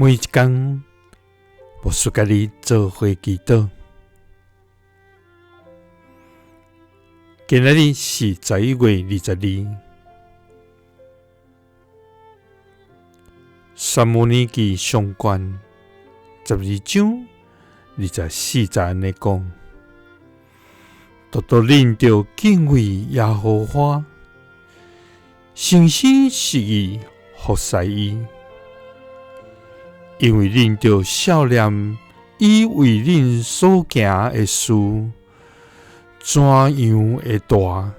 每一天，牧师甲你做伙祈祷。今仔日是11月22，撒母耳記上卷12章24節安尼講：獨獨恁着敬畏耶和華，誠心實意服侍伊，因為恁着少年伊為恁所行的事怎樣的大。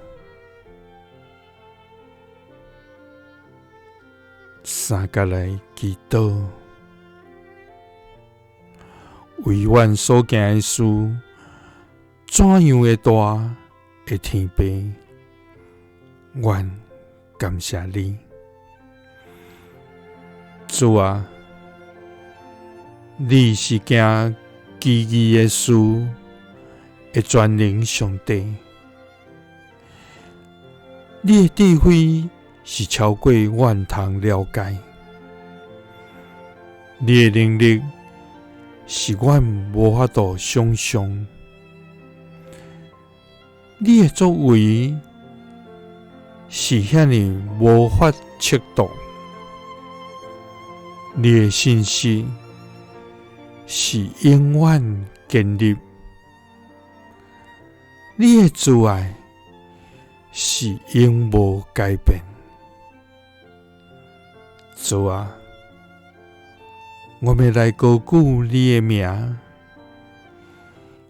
三甲來祈禱，為阮所行的事怎樣的大的天父，阮感謝你。主啊，你是行奇異的事的全能上帝，你的智慧是超過阮通了解，你的能力是阮無法度想象，你的作為是遐尼無法測度，你的信息是永遠堅立，你的慈愛是永無改變。主啊，我們來高舉你的名，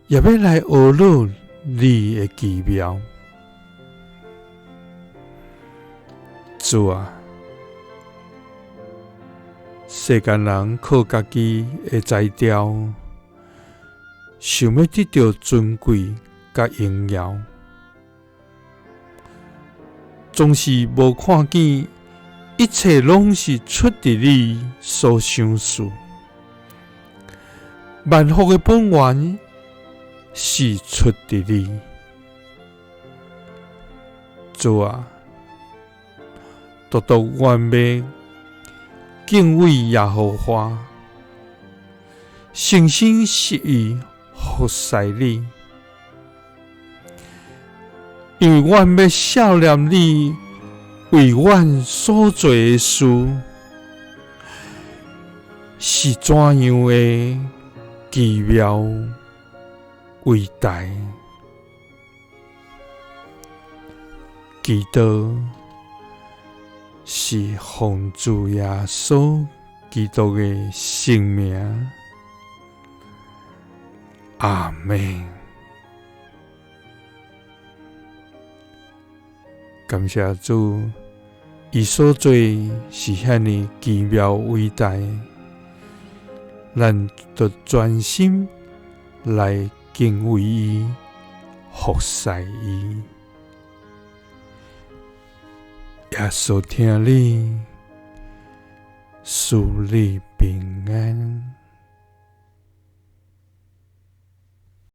也要來學習你的奇妙。主啊，世間人靠家己的才調，想要得到尊貴甲榮耀，總是無看見一切攏是出自你所想事，萬福的本源是出自你。主啊，獨獨願要敬畏耶和華，誠心實意服侍你，因為阮要少年你為阮所做的事是怎樣的奇妙偉大。祈禱是奉主耶穌基督的聖名，阿們。感謝主，伊所做是遐尼奇妙偉大，咱就專心來敬畏伊，服侍伊。耶穌聽你，賜你平安。